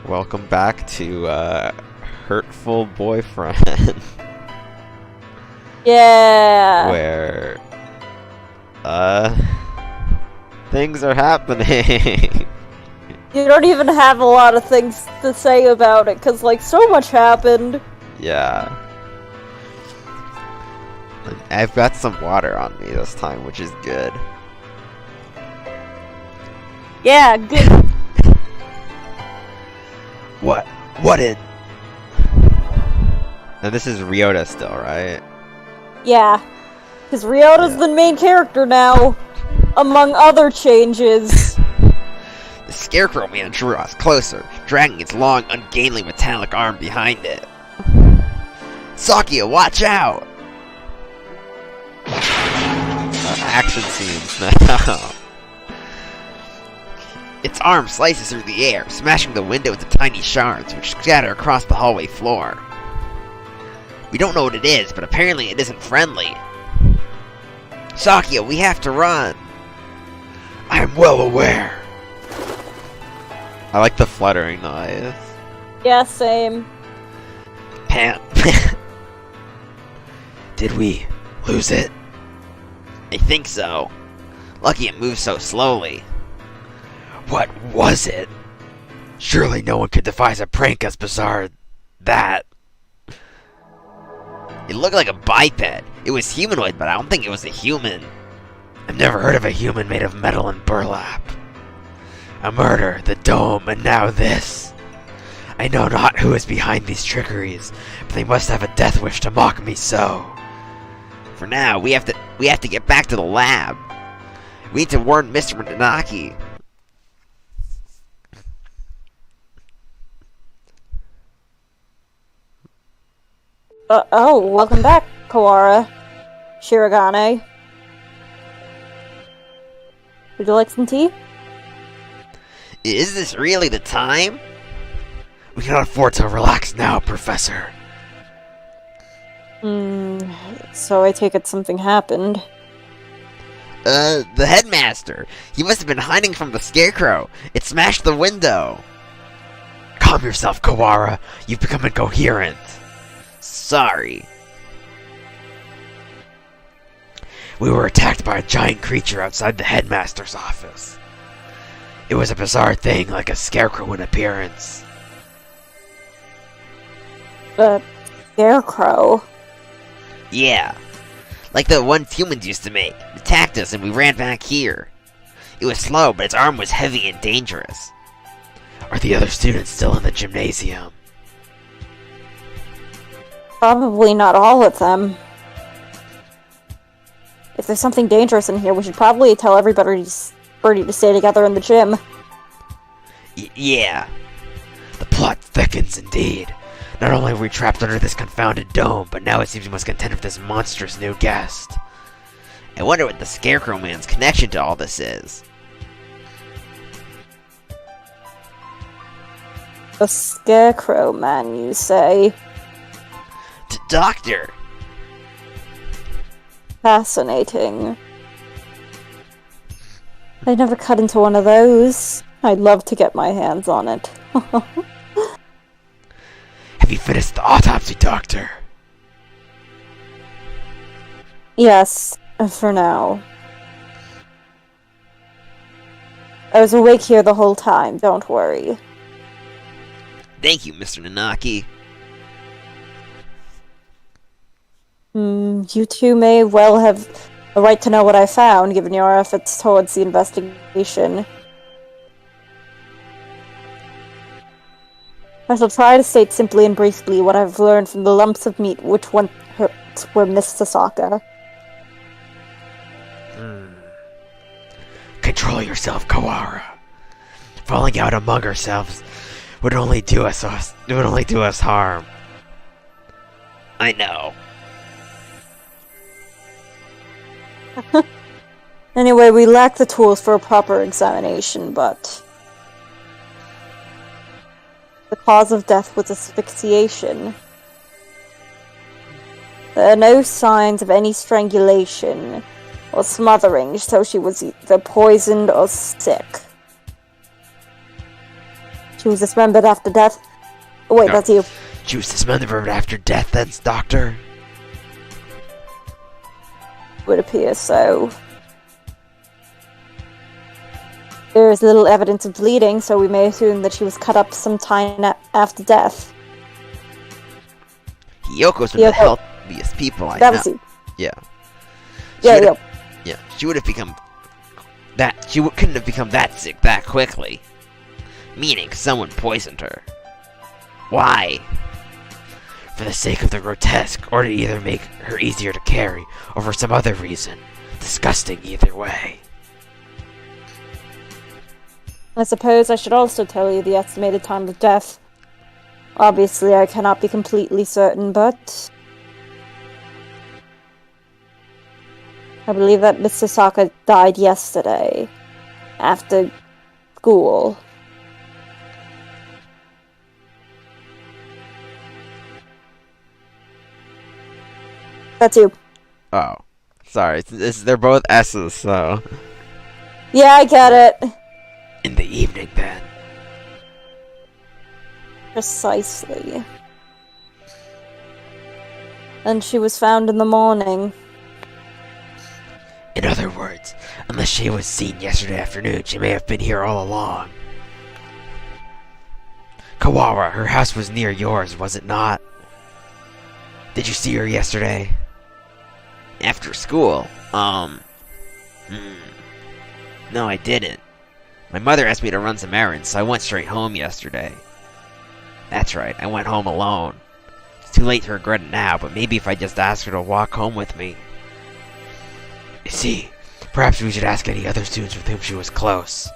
Welcome back to Hurtful Boyfriend, Yeah. where things are happening. You don't even have a lot of things to say about it, because, like, so much happened. Yeah. I've got some water on me this time, which is good. Yeah, good. What? What in? And this is Ryota still, right? Yeah. Because Ryota's the main character now, among other changes. The Scarecrow Man drew us closer, dragging its long, ungainly metallic arm behind it. Sakia, watch out! Action scenes now. Its arm slices through the air, smashing the window into tiny shards, which scatter across the hallway floor. We don't know what it is, but apparently it isn't friendly. Sakia, we have to run! I am well aware. I like the fluttering noise. Yeah, same. Pam. Did we lose it? I think so. Lucky it moves so slowly. What was it? Surely no one could devise a prank as bizarre as that. It looked like a biped. It was humanoid, but I don't think it was a human. I've never heard of a human made of metal and burlap. A murder, the dome, and now this. I know not who is behind these trickeries, but they must have a death wish to mock me so. For now, we have to get back to the lab. We need to warn Mr. Nanaki. Oh, welcome back, Kawara. Shirogane. Would you like some tea? Is this really the time? We cannot afford to relax now, Professor. So I take it something happened. The headmaster. He must have been hiding from the Scarecrow. It smashed the window. Calm yourself, Kawara. You've become incoherent. Sorry. We were attacked by a giant creature outside the headmaster's office. It was a bizarre thing, like a scarecrow in appearance. The Scarecrow? Yeah. Like the ones humans used to make. It attacked us and we ran back here. It was slow, but its arm was heavy and dangerous. Are the other students still in the gymnasium? Probably not all of them. If there's something dangerous in here, we should probably tell everybody to stay together in the gym. Yeah. The plot thickens indeed. Not only are we trapped under this confounded dome, but now it seems we must contend with this monstrous new guest. I wonder what the Scarecrow Man's connection to all this is. The Scarecrow Man, you say? Doctor! Fascinating. I never cut into one of those. I'd love to get my hands on it. Have you finished the autopsy, Doctor? Yes, for now. I was awake here the whole time, don't worry. Thank you, Mr. Nanaki. You two may well have a right to know what I found, given your efforts towards the investigation. I shall try to state simply and briefly what I've learned from the lumps of meat which once were Miss Sasaka. Control yourself, Kawara. Falling out among ourselves would only do us harm. I know. Anyway, we lack the tools for a proper examination, but the cause of death was asphyxiation. There are no signs of any strangulation or smothering, so she was either poisoned or sick. She was dismembered after death. Oh, wait, No. that's you. She was dismembered after death, then, Doctor? Would appear so. There is little evidence of bleeding, so we may assume that she was cut up sometime after death. Hiyoko's one of the healthiest people I know. That was you. Yeah. Yeah. Yeah, she would have become that. She couldn't have become that sick that quickly. Meaning, someone poisoned her. Why? For the sake of the grotesque, or to either make her easier to carry, or for some other reason. Disgusting either way. I suppose I should also tell you the estimated time of death. Obviously, I cannot be completely certain, but I believe that Miss Sasaka died yesterday, after school. That's you. Oh. Sorry, they're both S's, so... Yeah, I get it. In the evening, then. Precisely. And she was found in the morning. In other words, unless she was seen yesterday afternoon, she may have been here all along. Kawara, her house was near yours, was it not? Did you see her yesterday? After school? No, I didn't. My mother asked me to run some errands, so I went straight home yesterday. That's right, I went home alone. It's too late to regret it now, but maybe if I just asked her to walk home with me. You see, perhaps we should ask any other students with whom she was close.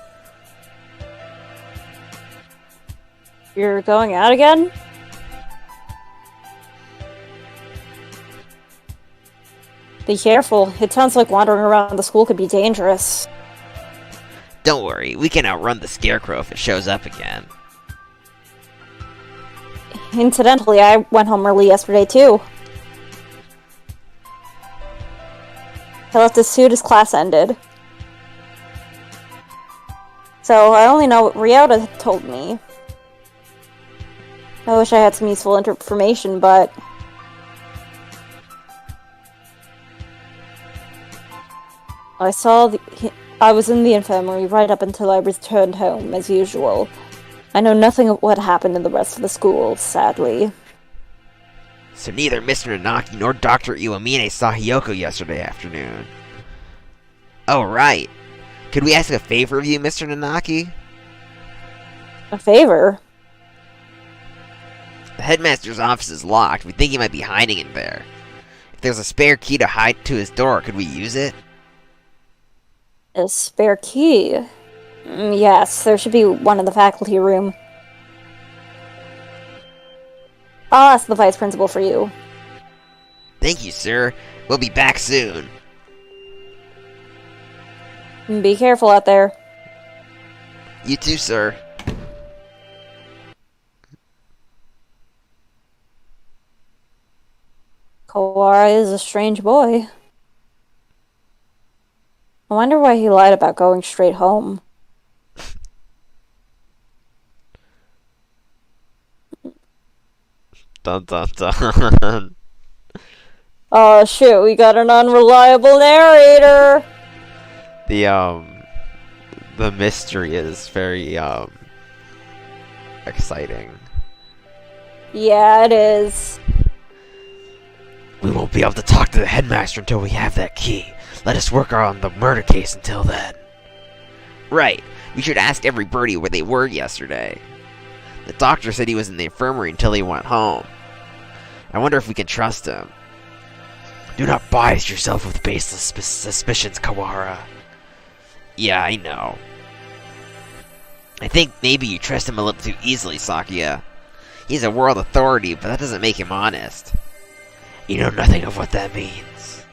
You're going out again? Be careful. It sounds like wandering around the school could be dangerous. Don't worry, we can outrun the scarecrow if it shows up again. Incidentally, I went home early yesterday too. I left as soon as class ended. So I only know what Ryota told me. I wish I had some useful information, but I was in the infirmary right up until I returned home, as usual. I know nothing of what happened in the rest of the school, sadly. So neither Mr. Nanaki nor Dr. Iwamine saw Hiyoko yesterday afternoon. Oh, right. Could we ask a favor of you, Mr. Nanaki? A favor? The headmaster's office is locked. We think he might be hiding in there. If there's a spare key to hide to his door, could we use it? A spare key? Yes, there should be one in the faculty room. I'll ask the vice principal for you. Thank you, sir. We'll be back soon. Be careful out there. You too, sir. Kawara is a strange boy. I wonder why he lied about going straight home. Dun dun dun. Oh shit, we got an unreliable narrator! The mystery is very, exciting. Yeah, it is. We won't be able to talk to the headmaster until we have that key. Let us work on the murder case until then. Right. We should ask every birdie where they were yesterday. The doctor said he was in the infirmary until he went home. I wonder if we can trust him. Do not bias yourself with baseless suspicions, Kawara. Yeah, I know. I think maybe you trust him a little too easily, Sakuya. He's a world authority, but that doesn't make him honest. You know nothing of what that means.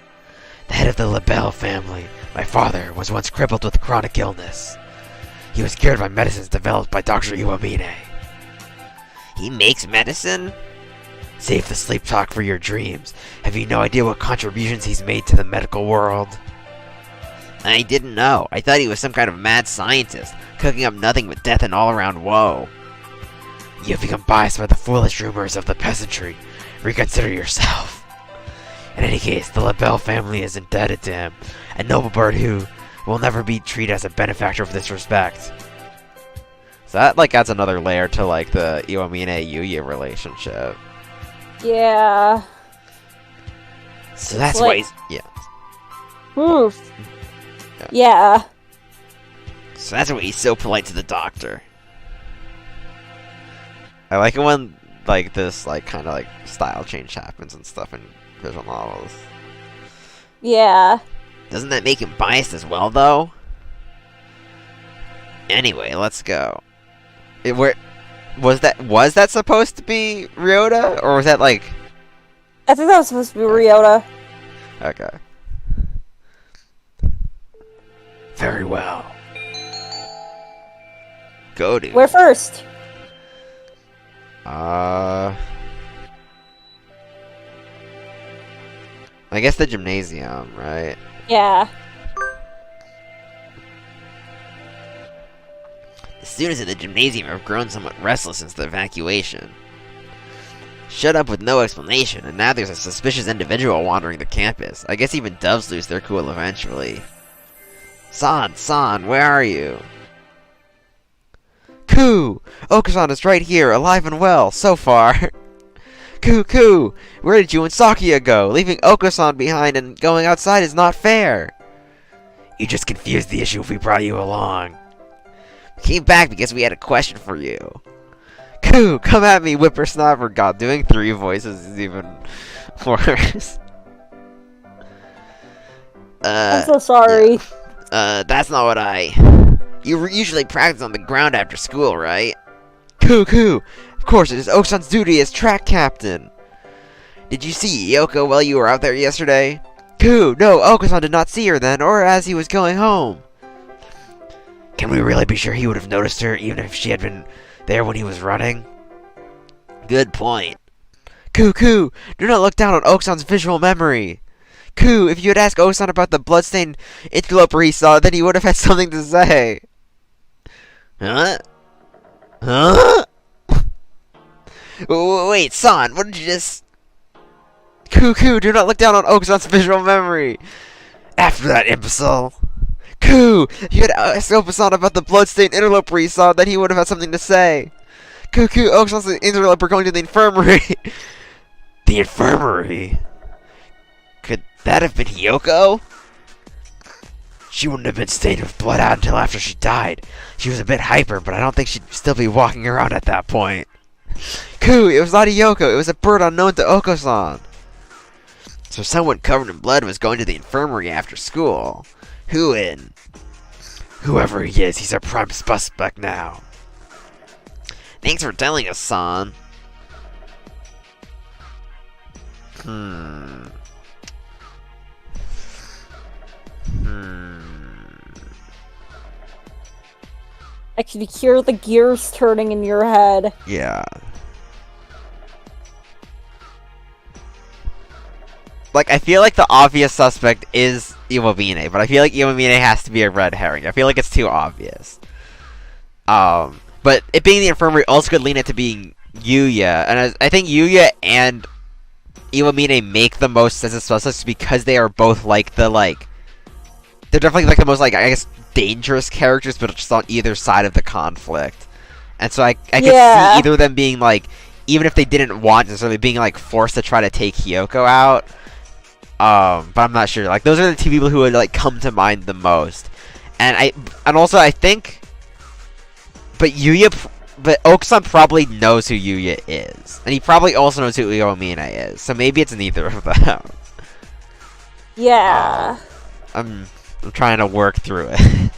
The head of the LaBelle family, my father, was once crippled with chronic illness. He was cured by medicines developed by Dr. Iwamine. He makes medicine? Save the sleep talk for your dreams. Have you no idea what contributions he's made to the medical world? I didn't know. I thought he was some kind of mad scientist, cooking up nothing but death and all-around woe. You have become biased by the foolish rumors of the peasantry. Reconsider yourself. In any case, the LaBelle family is indebted to him, a noble bird who will never be treated as a benefactor of this respect. So that, like, adds another layer to, like, the Iwamine-Yuya relationship. Yeah. So that's why he's... Yeah. Oof. Yeah. So that's why he's so polite to the doctor. I like it when, like, this, like, kind of, like, style change happens and stuff in visual novels. Yeah. Doesn't that make him biased as well, though? Anyway, let's go. Was that supposed to be Ryota? Or was that, like... I think that was supposed to be Ryota. Okay. Very well. Go to. Where first? I guess the gymnasium, right? Yeah. The students at the gymnasium have grown somewhat restless since the evacuation. Shut up with no explanation, and now there's a suspicious individual wandering the campus. I guess even doves lose their cool eventually. San, where are you? Koo! Okusan is right here, alive and well, so far. Koo! Where did you and Sakuya go? Leaving Okusan behind and going outside is not fair. You just confused the issue if we brought you along. We came back because we had a question for you. Koo! Come at me, whippersnapper. God, doing 3 voices is even worse. I'm so sorry. Yeah. That's not what You usually practice on the ground after school, right? Koo! Of course, it is Okusan's duty as track captain. Did you see Yoko while you were out there yesterday? Koo! No, Okusan did not see her then, or as he was going home. Can we really be sure he would have noticed her, even if she had been there when he was running? Good point. Koo! Do not look down on Okusan's visual memory. Koo, if you had asked Okusan about the bloodstained interloper he saw, then he would have had something to say. Huh? Wait, San, what did you just... Koo, do not look down on Okusan's visual memory. After that, imbecile. Koo, if you had asked Okusan about the bloodstained interloper he saw, then he would have had something to say. Koo, Okusan's the interloper going to the infirmary. The infirmary? Could that have been Hiyoko? She wouldn't have been stained with blood out until after she died. She was a bit hyper, but I don't think she'd still be walking around at that point. Koo, it was not Hiyoko, it was a bird unknown to Okusan. So someone covered in blood was going to the infirmary after school. Whoever he is, he's our prime suspect now. Thanks for telling us, San. I can hear the gears turning in your head. Yeah. Like, I feel like the obvious suspect is Iwamine, but I feel like Iwamine has to be a red herring. I feel like it's too obvious. But it being the infirmary also could lean it to being Yuya, and I think Yuya and Iwamine make the most sense as suspects because they are both like they're definitely like the most, like, I guess, dangerous characters, but just on either side of the conflict. And so I can see either of them being like, even if they didn't want necessarily, being like forced to try to take Hiyoko out. But I'm not sure. Like, those are the 2 people who would like come to mind the most. And also I think, but Okusan probably knows who Yuya is, and he probably also knows who Iwamine is. So maybe it's neither of them. Yeah. I'm trying to work through it.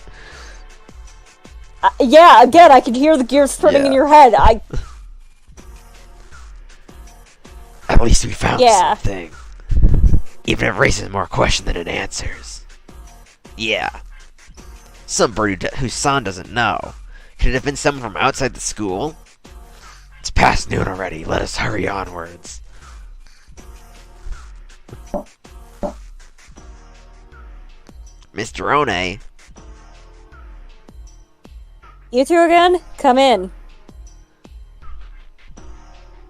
Yeah, again, I can hear the gears turning in your head. At least we found something. Even if it raises more questions than it answers. Yeah. Somebody whose San doesn't know. Could it have been someone from outside the school? It's past noon already. Let us hurry onwards. Mr. One. You two again? Come in.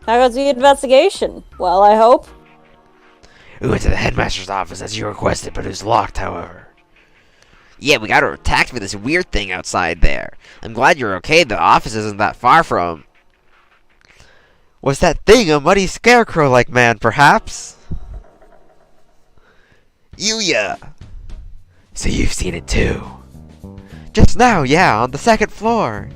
How goes the investigation? Well, I hope. We went to the headmaster's office as you requested, but it was locked, however. Yeah, we got attacked by this weird thing outside there. I'm glad you're okay. The office isn't that far from... Was that thing a muddy scarecrow-like man, perhaps? Yuya! So you've seen it too? Just now, yeah, on the second floor.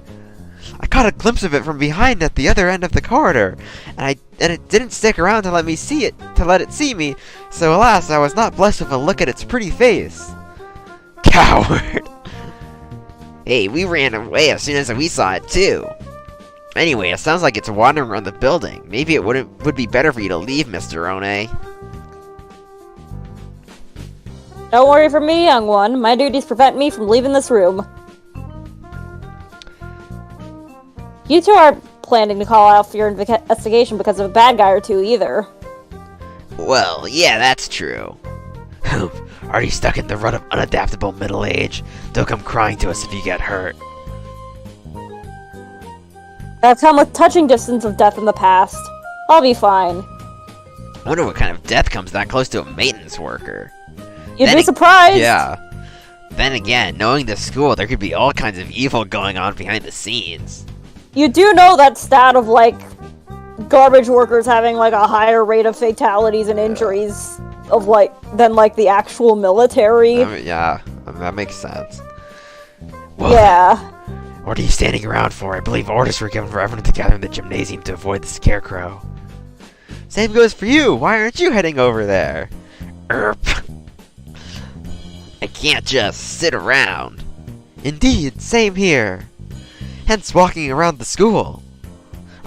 I caught a glimpse of it from behind at the other end of the corridor, and it didn't stick around to let it see me, so alas, I was not blessed with a look at its pretty face. Coward! Hey, we ran away as soon as we saw it too. Anyway, it sounds like it's wandering around the building. Maybe it would be better for you to leave, Mr. One. Don't worry for me, young one. My duties prevent me from leaving this room. You two aren't planning to call out for your investigation because of a bad guy or two, either. Well, yeah, that's true. Are you stuck in the rut of unadaptable middle age? Don't come crying to us if you get hurt. I've come with touching distance of death in the past. I'll be fine. I wonder what kind of death comes that close to a maintenance worker. You'd be surprised! Yeah. Then again, knowing the school, there could be all kinds of evil going on behind the scenes. You do know that stat of, like, garbage workers having, like, a higher rate of fatalities and injuries of, like, than, like, the actual military? Yeah, that makes sense. Well, yeah. What are you standing around for? I believe orders were given for everyone to gather in the gymnasium to avoid the scarecrow. Same goes for you! Why aren't you heading over there? I can't just sit around. Indeed, same here. Hence walking around the school.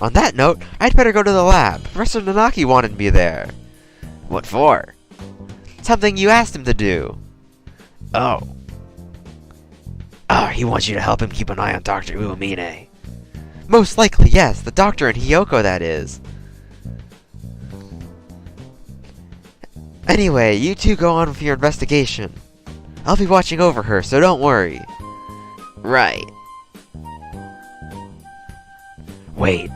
On that note, I'd better go to the lab. Professor Nanaki wanted me there. What for? Something you asked him to do. Oh. He wants you to help him keep an eye on Dr. Uemine. Most likely, yes. The doctor and Hiyoko, that is. Anyway, you two go on with your investigation. I'll be watching over her, so don't worry. Right. Wait.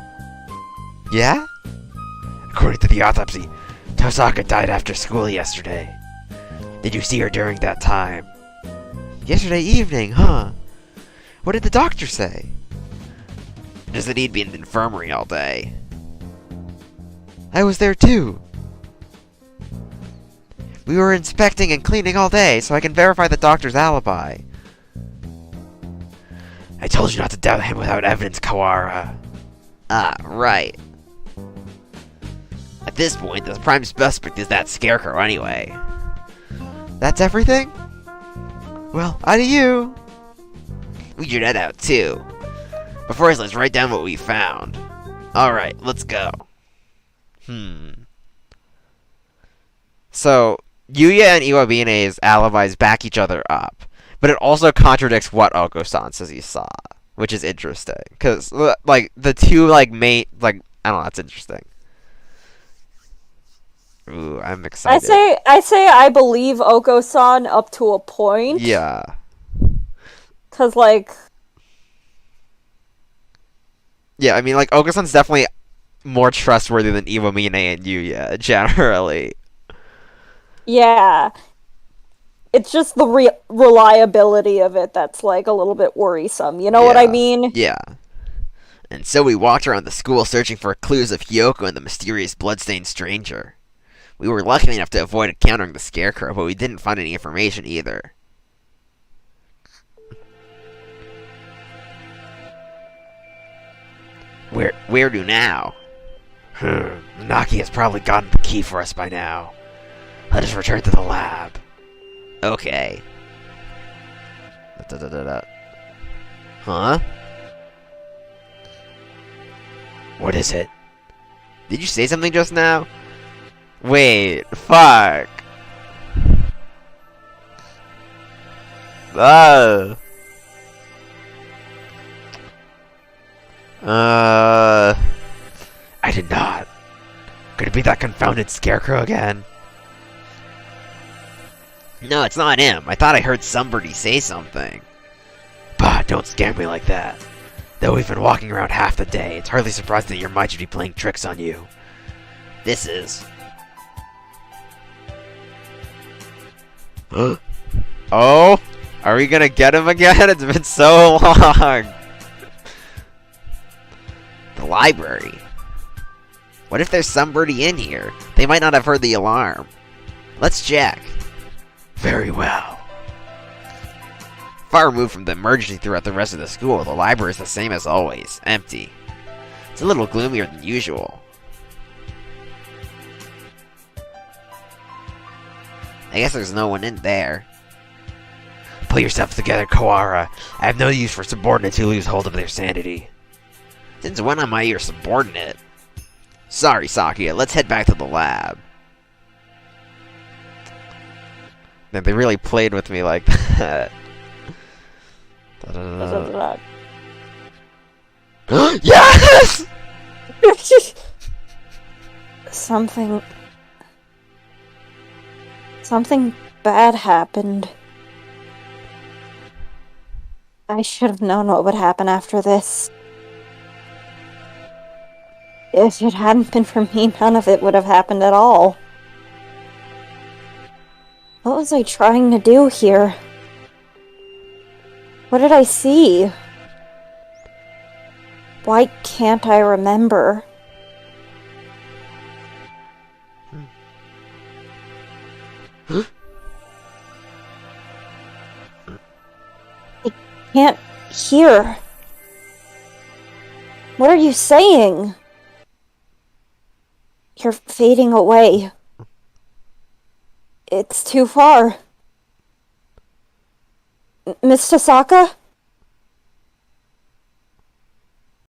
Yeah? According to the autopsy, Tosaka died after school yesterday. Did you see her during that time? Yesterday evening, huh? What did the doctor say? Just that he'd be in the infirmary all day. I was there too. We were inspecting and cleaning all day, so I can verify the doctor's alibi. I told you not to doubt him without evidence, Kawara. Ah, right. At this point, the prime suspect is that scarecrow anyway. That's everything? Well, on to you! We should head out too. But first, let's write down what we found. Alright, let's go. So, Yuya and Iwabine's alibis back each other up. But it also contradicts what Oko-san says he saw. Which is interesting. Because, like, the two, like, I don't know, that's interesting. Ooh, I'm excited. I say I believe Oko-san up to a point. Yeah. Cause like... Yeah, I mean, like, Oko-san's definitely more trustworthy than Iwamine and Yuya, generally. Yeah. It's just the reliability of it that's, like, a little bit worrisome. You know what I mean? Yeah. And so we walked around the school searching for clues of Hiyoko and the mysterious bloodstained stranger. We were lucky enough to avoid encountering the scarecrow, but we didn't find any information either. Where to now? Naki has probably gotten the key for us by now. Let us return to the lab. Okay. Huh? What is it? Did you say something just now? Wait, fuck. I did not. Could it be that confounded scarecrow again? No, it's not him. I thought I heard somebody say something. Bah, don't scare me like that. Though we've been walking around half the day, it's hardly surprising that your mind should be playing tricks on you. This is... Oh? Are we gonna get him again? It's been so long! The library. What if there's somebody in here? They might not have heard the alarm. Let's check. Very well. Far removed from the emergency throughout the rest of the school, the library is the same as always, empty. It's a little gloomier than usual. I guess there's no one in there. Pull yourself together, Koara. I have no use for subordinates who lose hold of their sanity. Since when am I your subordinate? Sorry, Sakia, let's head back to the lab. Man, they really played with me like that. Yes! Something bad happened. I should have known what would happen after this. If it hadn't been for me, none of it would have happened at all. What was I trying to do here? What did I see? Why can't I remember? I can't hear. What are you saying? You're fading away. It's too far. Miss Tasaka?